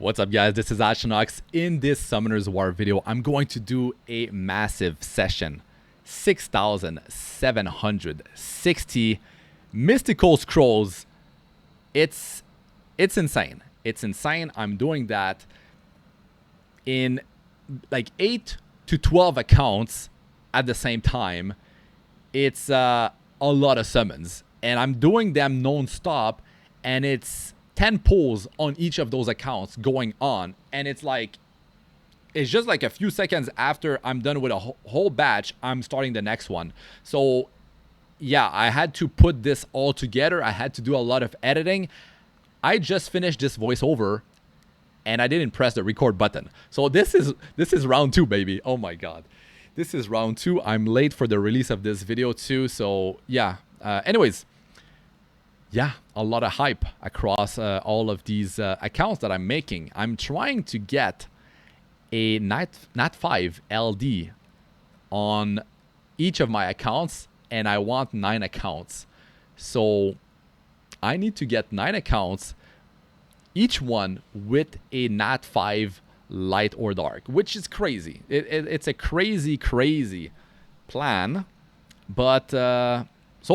What's up, guys? This is Astranox. In this Summoner's War video, I'm going to do a massive session. 6,760 mystical scrolls. It's insane. It's insane. I'm doing that in like 8 to 12 accounts at the same time. It's a lot of summons, and I'm doing them non-stop, and it's 10 pulls on each of those accounts going on, and it's just like a few seconds after I'm done with a whole batch, I'm starting the next one. So yeah, I had to put this all together. I had to do a lot of editing. I just finished this voiceover and I didn't press the record button. So this is round 2, baby. Oh my god, this is round 2. I'm late for the release of this video too, so yeah. Anyways, yeah, a lot of hype across all of these accounts that I'm making. I'm trying to get a Nat 5 LD on each of my accounts, and I want 9 accounts. So I need to get 9 accounts, each one with a Nat 5 light or dark, which is crazy. It's a crazy plan, but so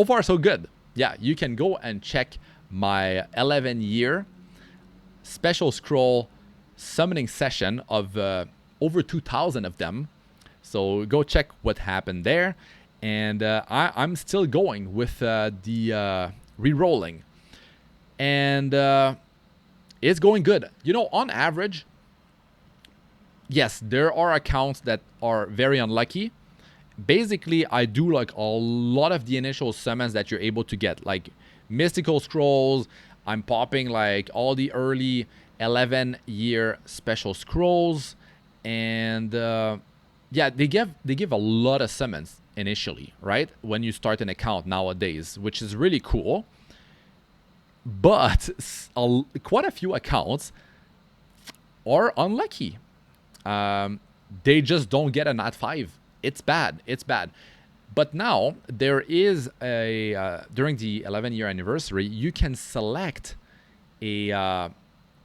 far so good. Yeah, you can go and check my 11-year special scroll summoning session of over 2,000 of them. So go check what happened there. And I'm still going with the re-rolling. And it's going good. You know, on average, yes, there are accounts that are very unlucky. Basically, I do like a lot of the initial summons that you're able to get, like mystical scrolls. I'm popping like all the early 11-year special scrolls, and yeah, they give a lot of summons initially, right, when you start an account nowadays, which is really cool. But quite a few accounts are unlucky. They just don't get a Nat 5. It's bad. It's bad. But now there is a during the 11-year anniversary, you can select a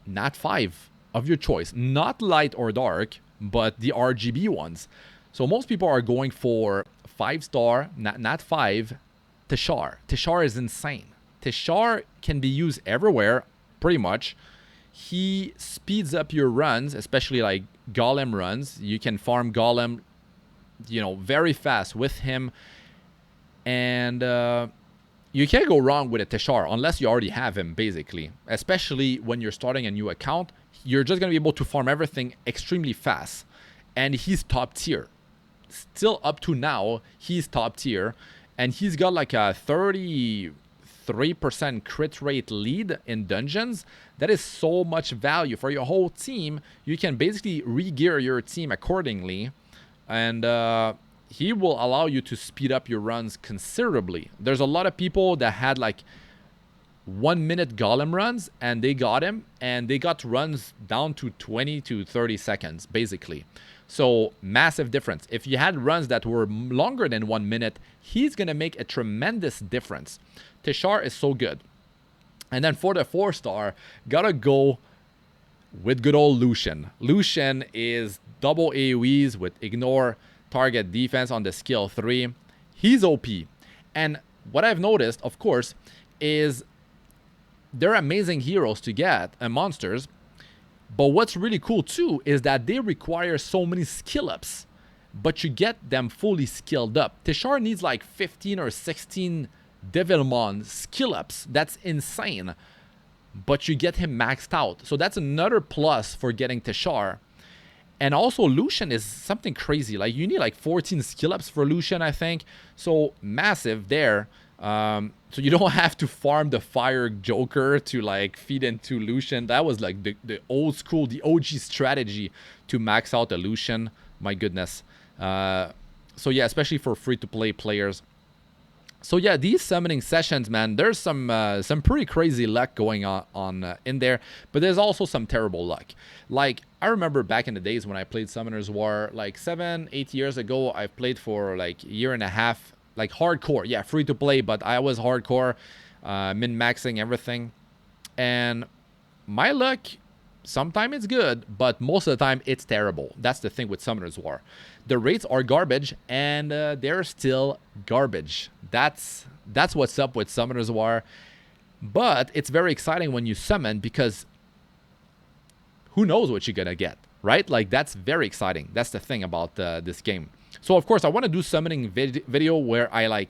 Nat 5 of your choice, not light or dark, but the RGB ones. So most people are going for 5-star Nat 5 Teshar. Teshar is insane. Teshar can be used everywhere, pretty much. He speeds up your runs, especially like golem runs. You can farm golem, you know, very fast with him, and you can't go wrong with a Teshar unless you already have him, basically. Especially when you're starting a new account, you're just gonna be able to farm everything extremely fast, and he's top tier. Still up to now, he's top tier, and he's got like a 33% crit rate lead in dungeons. That is so much value for your whole team. You can basically re-gear your team accordingly, and he will allow you to speed up your runs considerably. There's a lot of people that had like 1-minute golem runs, and they got him, and they got runs down to 20 to 30 seconds, basically. So massive difference. If you had runs that were longer than 1 minute, he's gonna make a tremendous difference. Teshar is so good. And then for the 4-star, gotta go with good old Lucian. Lucian is double AoEs with ignore target defense on the skill 3. He's OP. And what I've noticed, of course, is they're amazing heroes to get and monsters. But what's really cool too is that they require so many skill ups, but you get them fully skilled up. Teshar needs like 15 or 16 Devilmon skill ups. That's insane. But you get him maxed out. So that's another plus for getting Teshar. And also Lucian is something crazy. Like you need like 14 skill ups for Lucian, I think. So massive there. So you don't have to farm the fire Joker to like feed into Lucian. That was like the old school, the OG strategy to max out the Lucian. My goodness. So yeah, especially for free-to-play players. So yeah, these summoning sessions, man, there's some pretty crazy luck going on in there, but there's also some terrible luck. Like, I remember back in the days when I played Summoner's War, like 7-8 years ago, I played for like a year and a half, like hardcore. Yeah, free to play, but I was hardcore, min-maxing everything. And my luck Sometimes it's good, but most of the time it's terrible. That's the thing with Summoner's War. The rates are garbage, and they're still garbage. That's what's up with Summoner's War. But it's very exciting when you summon, because who knows what you're gonna get, right? Like, that's very exciting. That's the thing about this game. So of course I want to do summoning video where I like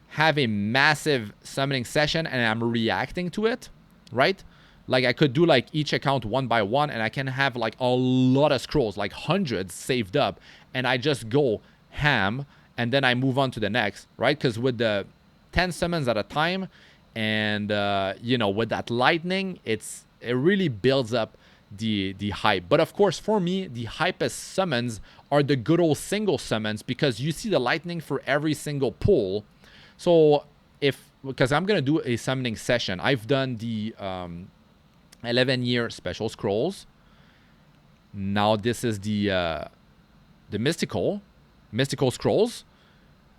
have a massive summoning session and I'm reacting to it, right? Like, I could do like each account one by one, and I can have like a lot of scrolls, like hundreds saved up, and I just go ham, and then I move on to the next, right? Because with the 10 summons at a time, and you know, with that lightning, it really builds up the hype. But of course, for me, the hypest summons are the good old single summons, because you see the lightning for every single pull. So because I'm gonna do a summoning session, I've done the 11-year special scrolls. Now this is the mystical scrolls,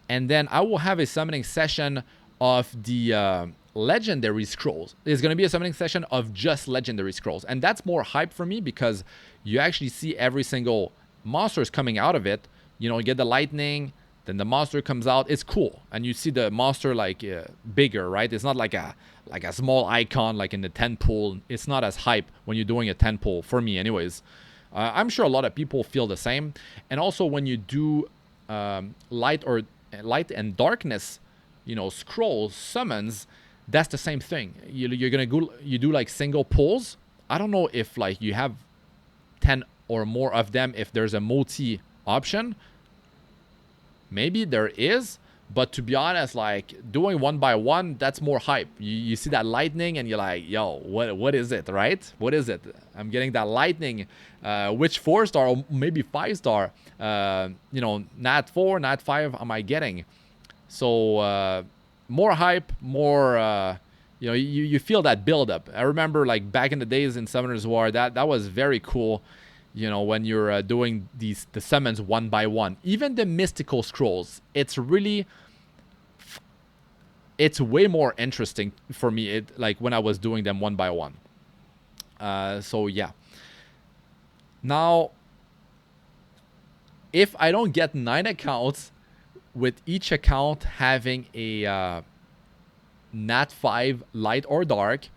and then I will have a summoning session of the legendary scrolls. There's going to be a summoning session of just legendary scrolls, and that's more hype for me, because you actually see every single monsters coming out of it. You know, you get the lightning, then the monster comes out. It's cool, and you see the monster like bigger, right? It's not like a small icon like in the 10 pull. It's not as hype when you're doing a 10 pull, for me anyways. I'm sure a lot of people feel the same. And also when you do light and darkness, you know, scrolls, summons, that's the same thing. You're gonna go, you do like single pulls. I don't know if like you have 10 or more of them, if there's a multi option. Maybe there is, but to be honest, like doing one by one, that's more hype. You see that lightning and you're like, yo, what is it, right? What is it? I'm getting that lightning. Which 4-star or maybe 5-star, you know, Nat 4, Nat 5 am I getting? So more hype, more, you know, you feel that build up. I remember like back in the days in Summoner's War, that was very cool. You know, when you're doing the summons one by one, even the mystical scrolls, it's way more interesting for me. Like when I was doing them one by one. So yeah. Now, if I don't get 9 accounts, with each account having a Nat 5 light or dark,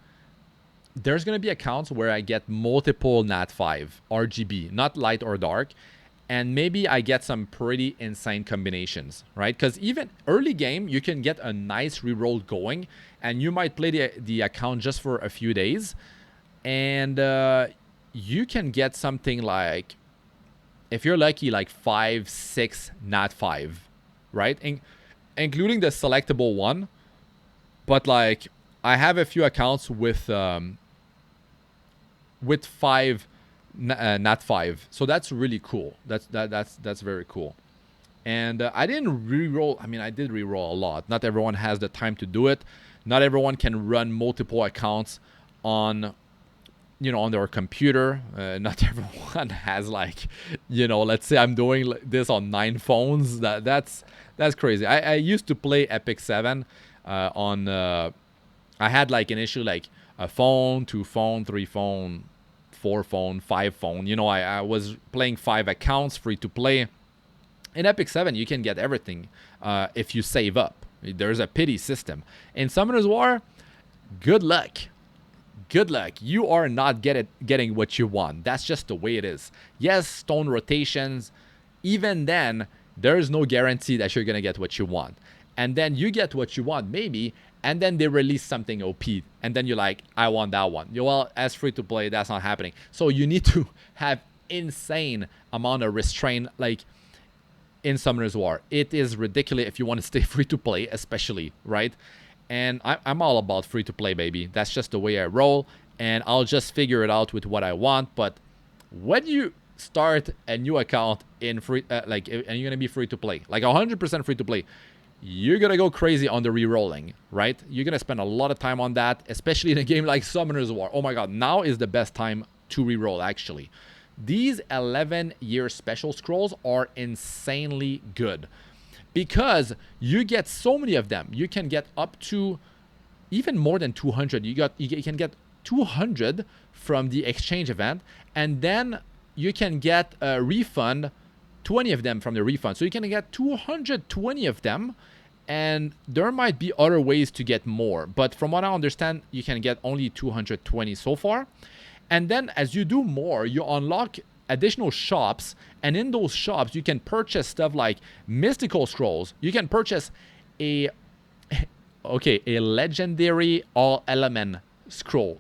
there's going to be accounts where I get multiple Nat 5 RGB, not light or dark, and maybe I get some pretty insane combinations, right? Because even early game, you can get a nice reroll going, and you might play the account just for a few days, and you can get something like, if you're lucky, like 5, 6 Nat 5, right? Including the selectable one. But like, I have a few accounts with 5 Nat 5, so that's really cool. That's very cool. And I didn't reroll. I mean, I did reroll a lot. Not everyone has the time to do it. Not everyone can run multiple accounts on, you know, on their computer. Not everyone has, like, you know, let's say I'm doing this on 9 phones. That's crazy. I used to play Epic 7 on. I had like initially like a phone, 2 phone, 3 phone, 4 phone, 5 phone. You know, I was playing 5 accounts free to play. In Epic 7, you can get everything if you save up. There's a pity system. In Summoner's War, good luck. Good luck. You are not getting what you want. That's just the way it is. Yes, stone rotations. Even then, there is no guarantee that you're going to get what you want. And then you get what you want, maybe, and then they release something OP. And then you're like, I want that one. Well, as free to play, that's not happening. So you need to have insane amount of restraint, like in Summoner's War. It is ridiculous if you want to stay free to play, especially, right? And I'm all about free to play, baby. That's just the way I roll, and I'll just figure it out with what I want. But when you start a new account in free, and you're gonna be free to play, like 100% free to play, you're gonna go crazy on the re-rolling, right? You're gonna spend a lot of time on that, especially in a game like Summoner's War. Oh my god, now is the best time to re-roll, actually. These 11-year special scrolls are insanely good because you get so many of them. You can get up to even more than 200. You can get 200 from the exchange event, and then you can get a refund, 20 of them from the refund. So you can get 220 of them, and there might be other ways to get more. But from what I understand, you can get only 220 so far. And then as you do more, you unlock additional shops, and in those shops, you can purchase stuff like mystical scrolls. You can purchase a legendary all element scroll.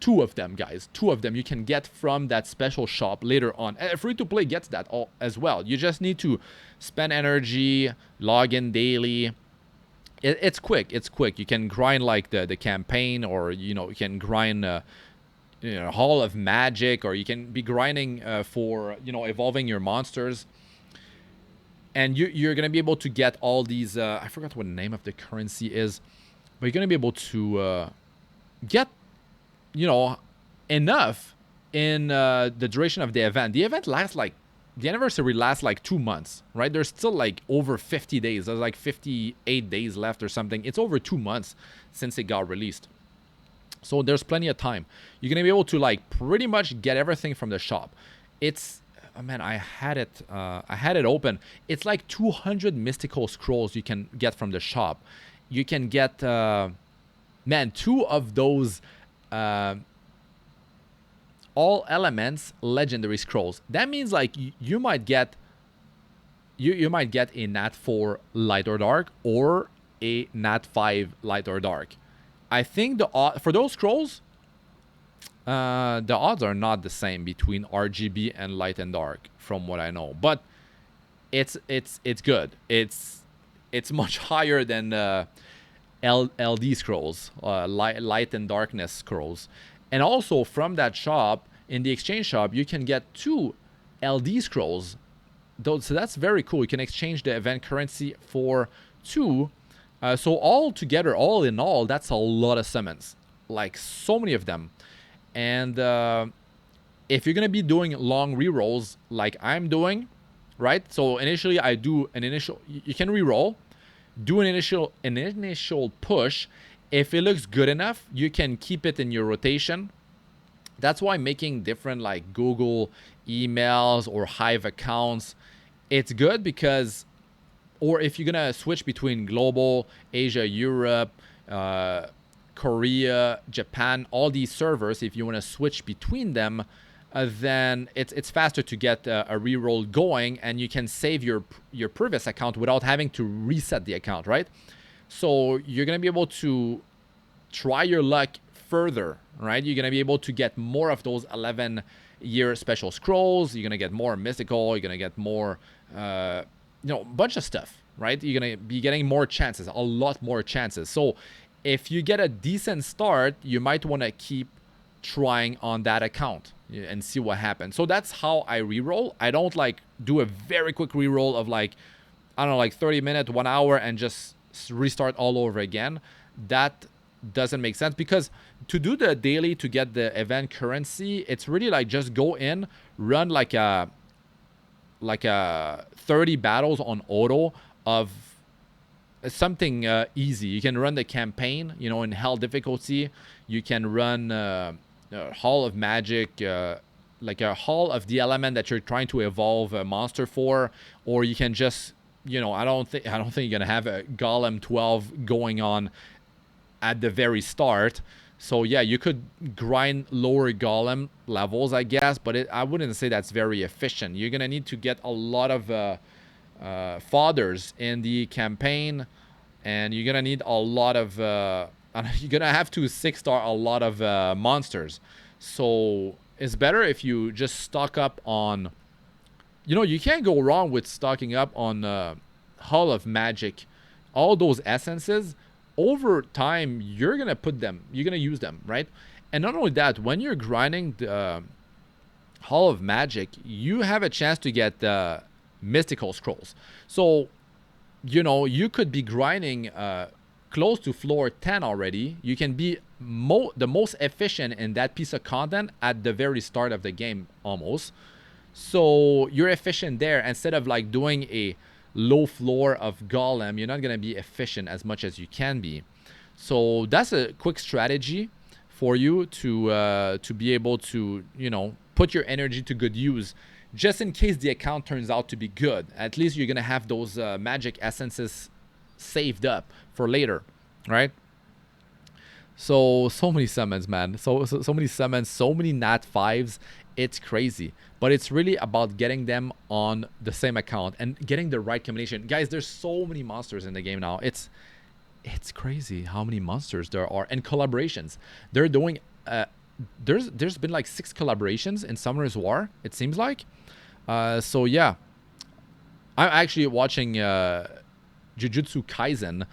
2 of them, guys. 2 of them you can get from that special shop later on. Free to play gets that all as well. You just need to spend energy, log in daily. It's quick. It's quick. You can grind like the campaign, or you can grind Hall of Magic, or you can be grinding for evolving your monsters. And you're gonna be able to get all these. I forgot what the name of the currency is, but you're gonna be able to get enough in the duration of the event. The event lasts the anniversary lasts like 2 months, right? There's still like over 50 days. There's like 58 days left or something. It's over 2 months since it got released. So there's plenty of time. You're going to be able to like pretty much get everything from the shop. It's, man, I had it open. It's like 200 mystical scrolls you can get from the shop. You can get, 2 of those all elements legendary scrolls. That means like you might get a Nat 4 light or dark, or a Nat 5 light or dark. I think for those scrolls, the odds are not the same between RGB and light and dark, from what I know. But it's good. It's much higher than LD scrolls, light and darkness scrolls. And also from that shop, in the exchange shop, you can get 2 LD scrolls. So that's very cool. You can exchange the event currency for 2. So all together, all in all, that's a lot of summons. Like so many of them. And if you're going to be doing long rerolls like I'm doing, right? So initially I do an initial, you can reroll, do an initial push. If it looks good enough, you can keep it in your rotation. That's why making different like Google emails or Hive accounts, it's good because, or if you're gonna switch between global, Asia, Europe, Korea, Japan, all these servers, if you want to switch between them, then it's faster to get a reroll going, and you can save your previous account without having to reset the account, right? So you're gonna be able to try your luck further, right? You're gonna be able to get more of those 11-year special scrolls. You're gonna get more mystical. You're gonna get more, bunch of stuff, right? You're gonna be getting more chances, a lot more chances. So if you get a decent start, you might want to keep trying on that account and see what happens. So that's how I reroll. I don't like do a very quick reroll of like, I don't know, like 30 minutes, 1 hour, and just restart all over again. That doesn't make sense, because to do the daily to get the event currency, it's really like just go in, run like a 30 battles on auto of something easy. You can run the campaign, in hell difficulty. You can run Hall of Magic, like a Hall of the element that you're trying to evolve a monster for, or you can just, I don't think you're gonna have a Golem 12 going on at the very start. So yeah, you could grind lower Golem levels, I guess, but I wouldn't say that's very efficient. You're gonna need to get a lot of fathers in the campaign, and you're gonna need a lot of you're gonna have to 6-star a lot of monsters. So it's better if you just stock up on, you can't go wrong with stocking up on Hall of Magic. All those essences, over time you're gonna use them, right? And not only that, when you're grinding the Hall of Magic, you have a chance to get mystical scrolls. So you could be grinding close to floor 10 already. You can be the most efficient in that piece of content at the very start of the game almost. So you're efficient there. Instead of like doing a low floor of Golem, you're not going to be efficient as much as you can be. So that's a quick strategy for you to be able to, you know, put your energy to good use, just in case the account turns out to be good. At least you're gonna have those magic essences saved up for later, right? So many summons, man. So many summons, so many Nat 5s. It's crazy. But it's really about getting them on the same account and getting the right combination. Guys, there's so many monsters in the game now. It's crazy how many monsters there are, and collaborations. They're doing there's been like 6 collaborations in Summoner's War, it seems like. So yeah. I'm actually watching Jujutsu Kaisen,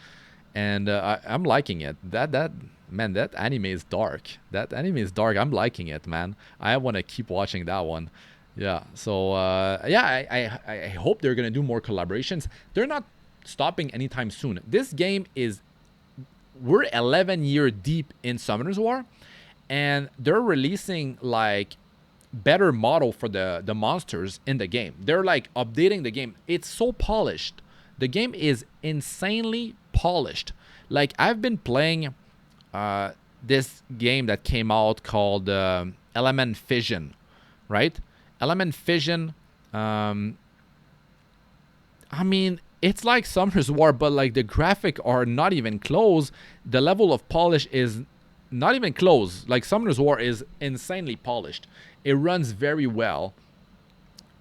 and I'm liking it. Man, that anime is dark. That anime is dark. I'm liking it, man. I want to keep watching that one. Yeah. So yeah, I hope they're gonna do more collaborations. They're not stopping anytime soon. This game is, we're 11 years deep in Summoner's War, and they're releasing like better model for the monsters in the game. They're like updating the game. It's so polished. The game is insanely polished. Like, I've been playing this game that came out called Element Fission, right? Element Fission, I mean, it's like Summoner's War, but like the graphic are not even close. The level of polish is not even close. Like, Summoner's War is insanely polished. It runs very well.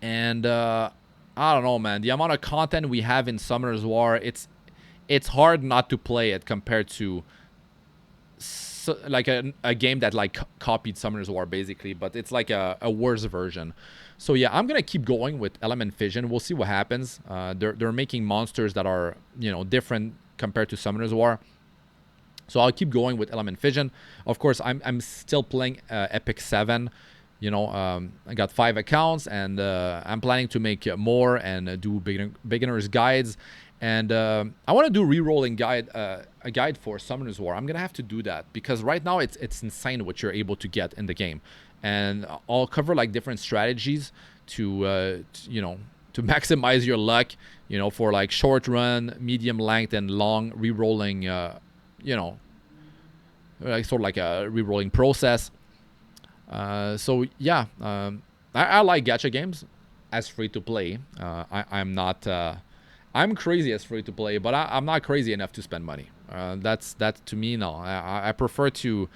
And I don't know, man. The amount of content we have in Summoner's War, it's hard not to play it compared to like a game that like copied Summoner's War basically, but it's like a worse version. So yeah, I'm gonna keep going with Element Fission. We'll see what happens. They're making monsters that are, you know, different compared to Summoner's War. So I'll keep going with Element Fission. Of course, I'm still playing Epic 7. You know, I got 5 accounts, and I'm planning to make more and do beginner's guides. And I want to do re-rolling guide, a guide for Summoner's War. I'm gonna have to do that because right now it's insane what you're able to get in the game, and I'll cover like different strategies to you know, to maximize your luck. You know, for like short run, medium length, and long re-rolling. You know, like sort of like a re-rolling process. So yeah, I like gacha games as free to play. I'm not. I'm crazy as free to play, but I'm not crazy enough to spend money. That's to me, no. I prefer to,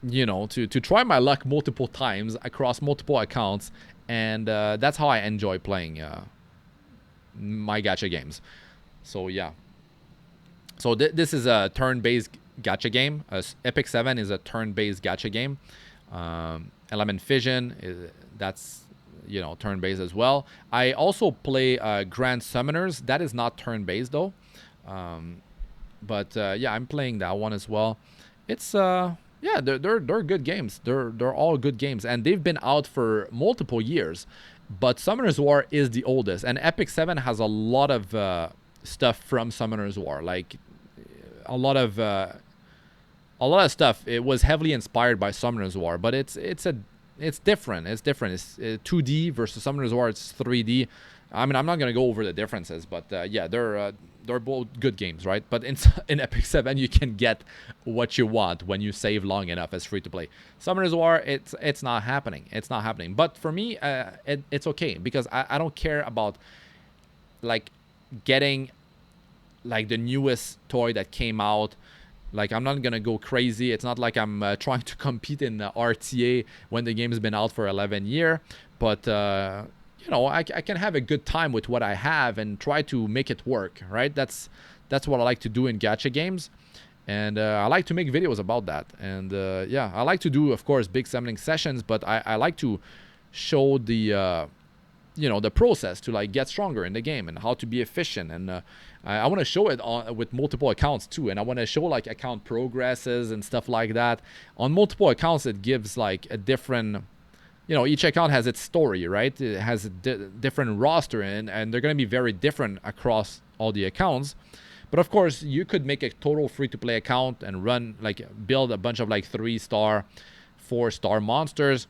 you know, to try my luck multiple times across multiple accounts, and that's how I enjoy playing my gacha games. So yeah. So this is a turn-based gacha game. Epic 7 is a turn-based gacha game. Element Fission that's, you know, turn-based as well. I also play Grand Summoners. That is not turn-based though. But yeah, I'm playing that one as well. It's yeah, they're good games. They're all good games, and they've been out for multiple years. But Summoner's War is the oldest, and Epic 7 has a lot of stuff from Summoner's War, like a lot of stuff. It was heavily inspired by Summoner's War, but it's different. It's different. It's 2D versus Summoner's War. It's 3D. I mean, I'm not gonna go over the differences, but yeah, they're both good games, right? But in Epic 7, you can get what you want when you save long enough as free to play. Summoner's War, it's not happening. It's not happening. But for me, it's okay because I don't care about like getting like the newest toy that came out. Like, I'm not gonna go crazy. It's not like I'm trying to compete in RTA when the game's been out for 11 years. But you know, I can have a good time with what I have and try to make it work, right? That's what I like to do in gacha games, and I like to make videos about that. And yeah, I like to do, of course, big summoning sessions, but I like to show the you know, the process to like get stronger in the game and how to be efficient. And I want to show it with multiple accounts too, and I want to show like account progresses and stuff like that. On multiple accounts, it gives like a different, you know, each account has its story, right? It has a different roster, and they're going to be very different across all the accounts. But of course, you could make a total free-to-play account and run, like, build a bunch of like 3-star, 4-star monsters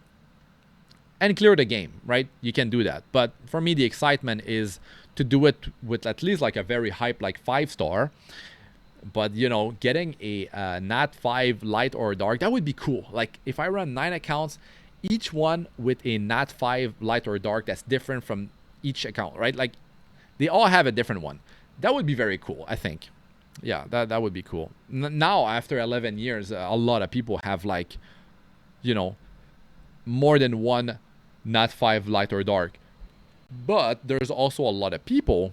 and clear the game, right? You can do that. But for me, the excitement is to do it with at least like a very hype, like 5-star, But you know, getting a Nat 5 light or dark, that would be cool. Like if I run 9 accounts, each one with a Nat 5 light or dark that's different from each account, right? Like they all have a different one. That would be very cool, I think. Yeah, that would be cool. Now after 11 years, a lot of people have, like, you know, more than one Nat 5 light or dark. But there's also a lot of people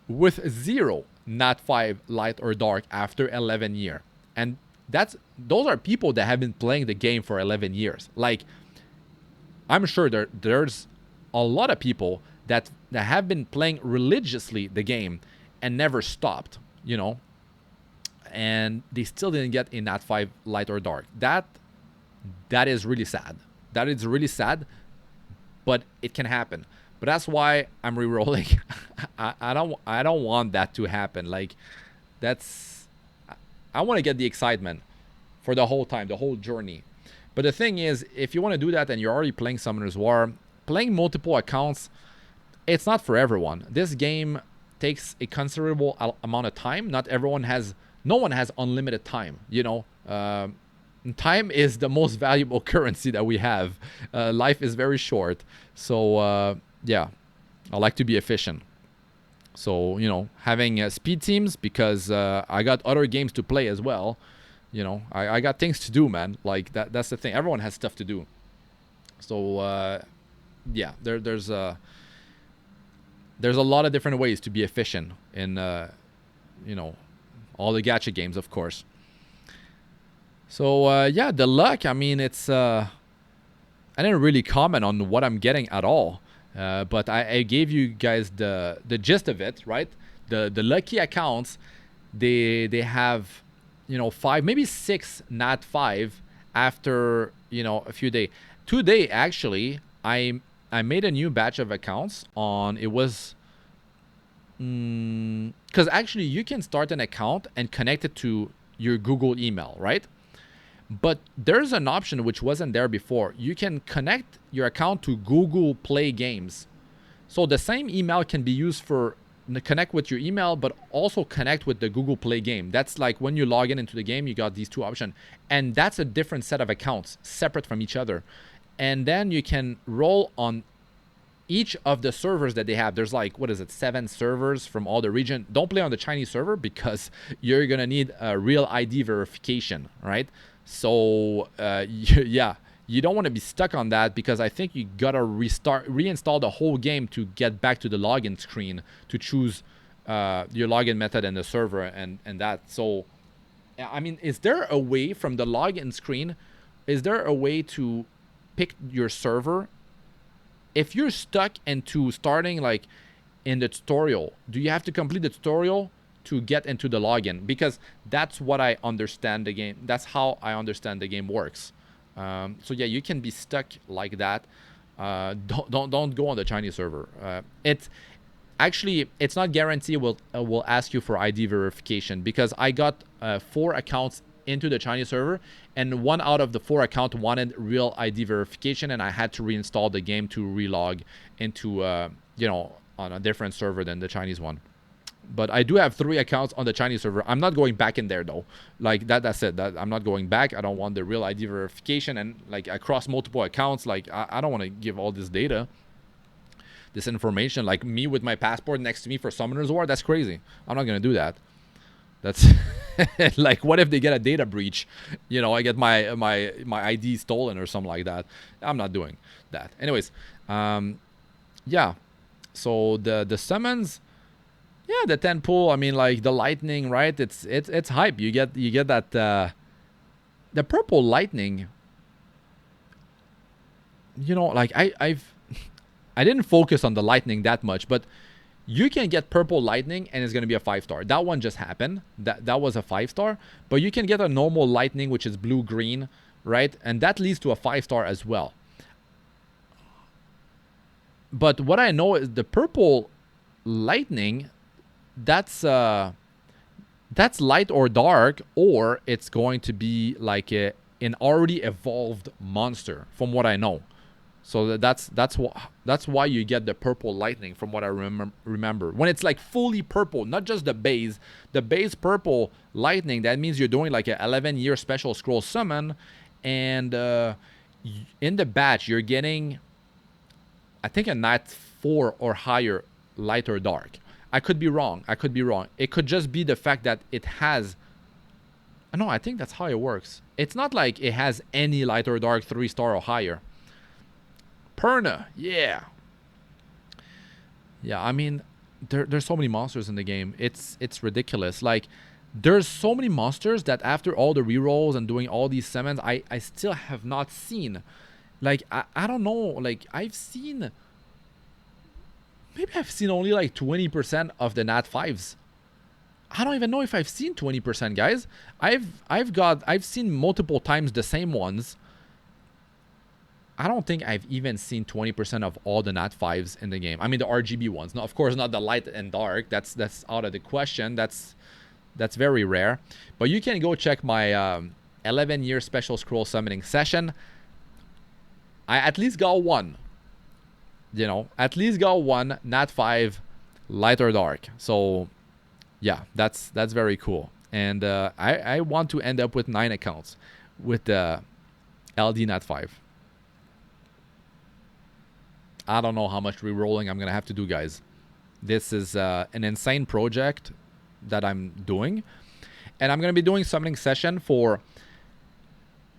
with 0 Nat 5 light or dark after 11 years. And those are people that have been playing the game for 11 years. Like, I'm sure there's a lot of people that have been playing religiously the game and never stopped, you know, and they still didn't get a Nat 5 light or dark. That is really sad. That is really sad, but it can happen. But that's why I'm rerolling. I don't want that to happen. Like, I want to get the excitement for the whole time, the whole journey. But the thing is, if you want to do that and you're already playing Summoner's War, playing multiple accounts, it's not for everyone. This game takes a considerable amount of time. No one has unlimited time, you know. Time is the most valuable currency that we have. Life is very short. So, yeah, I like to be efficient. So, you know, having speed teams, because I got other games to play as well. You know, I got things to do, man. Like, that's the thing. Everyone has stuff to do. So, yeah, there's a lot of different ways to be efficient in, you know, all the gacha games, of course. So, yeah, the luck, I mean, it's... I didn't really comment on what I'm getting at all. But I gave you guys the gist of it, right? The lucky accounts, they have, you know, 5, maybe 6 Nat 5 after, you know, a few days. Today, actually, I made a new batch of accounts on... It was... Because actually, you can start an account and connect it to your Google email, right? But there's an option which wasn't there before. You can connect your account to Google Play Games. So the same email can be used for connect with your email, but also connect with the Google Play game. That's like when you log into the game, you got these two options. And that's a different set of accounts, separate from each other. And then you can roll on each of the servers that they have. There's like, 7 servers from all the region. Don't play on the Chinese server because you're going to need a real ID verification, right? So, yeah, you don't want to be stuck on that, because I think you got to reinstall the whole game to get back to the login screen to choose your login method and the server and that. So, I mean, is there a way from the login screen, is there a way to pick your server? If you're stuck into starting like in the tutorial, do you have to complete the tutorial to get into the login? Because that's what I understand the game. That's how I understand the game works. So yeah, you can be stuck like that. Don't go on the Chinese server. It's not guaranteed will ask you for ID verification, because I got 4 accounts into the Chinese server, and 1 out of the 4 accounts wanted real ID verification, and I had to reinstall the game to relog into you know, on a different server than the Chinese one. But I do have 3 accounts on the Chinese server. I'm not going back in there though. Like that's it. I'm not going back. I don't want the real ID verification, and like across multiple accounts. Like I don't want to give all this data, this information. Like me with my passport next to me for Summoner's War. That's crazy. I'm not gonna do that. That's like, what if they get a data breach? You know, I get my ID stolen or something like that. I'm not doing that. Anyways, yeah. So the summons. Yeah, the 10 pull, I mean, like the lightning, right? It's hype. You get that the purple lightning. You know, like I didn't focus on the lightning that much, but you can get purple lightning and it's gonna be a 5-star. That one just happened. That was a 5-star, but you can get a normal lightning, which is blue-green, right? And that leads to a 5-star as well. But what I know is the purple lightning. That's light or dark, or it's going to be like an already evolved monster, from what I know. So that's why you get the purple lightning, from what I remember. When it's like fully purple, not just the base purple lightning, that means you're doing like a 11-year special scroll summon, and in the batch you're getting, I think, a Nat 4 or higher, light or dark. I could be wrong. It could just be the fact that it has. No, I think that's how it works. It's not like it has any light or dark 3-star or higher. Perna, yeah. Yeah, I mean, there's so many monsters in the game. It's ridiculous. Like, there's so many monsters that after all the rerolls and doing all these summons, I still have not seen. Like, I don't know. Like, Maybe I've seen only like 20% of the Nat 5s. I don't even know if I've seen 20%, guys. I've seen multiple times the same ones. I don't think I've even seen 20% of all the Nat 5s in the game. I mean, the RGB ones. No, of course, not the light and dark. That's out of the question. That's very rare. But you can go check my 11-year special scroll summoning session. I at least got one. You know, at least got one Nat 5 light or dark. So, yeah, that's very cool. And I want to end up with 9 accounts with the LD Nat 5. I don't know how much re-rolling I'm going to have to do, guys. This is an insane project that I'm doing. And I'm going to be doing summoning session for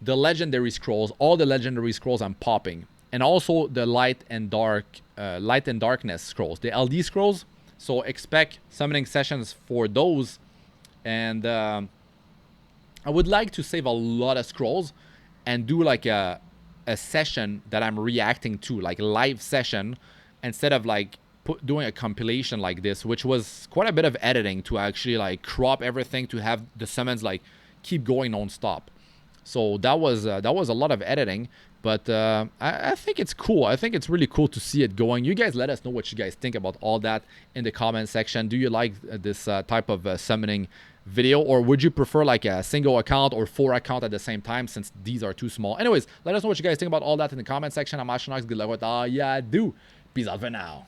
the legendary scrolls. All the legendary scrolls I'm popping. And also the light and darkness scrolls. The LD scrolls. So expect summoning sessions for those. And I would like to save a lot of scrolls and do like a session that I'm reacting to, like live session, instead of like doing a compilation like this, which was quite a bit of editing to actually like crop everything to have the summons like keep going non-stop. So that was a lot of editing, but I think it's cool. I think it's really cool to see it going. You guys let us know what you guys think about all that in the comment section. Do you like this type of summoning video, or would you prefer like a single account or 4 accounts at the same time, since these are too small? Anyways, let us know what you guys think about all that in the comment section. I'm Astranox. Good luck with all ya do. Peace out for now.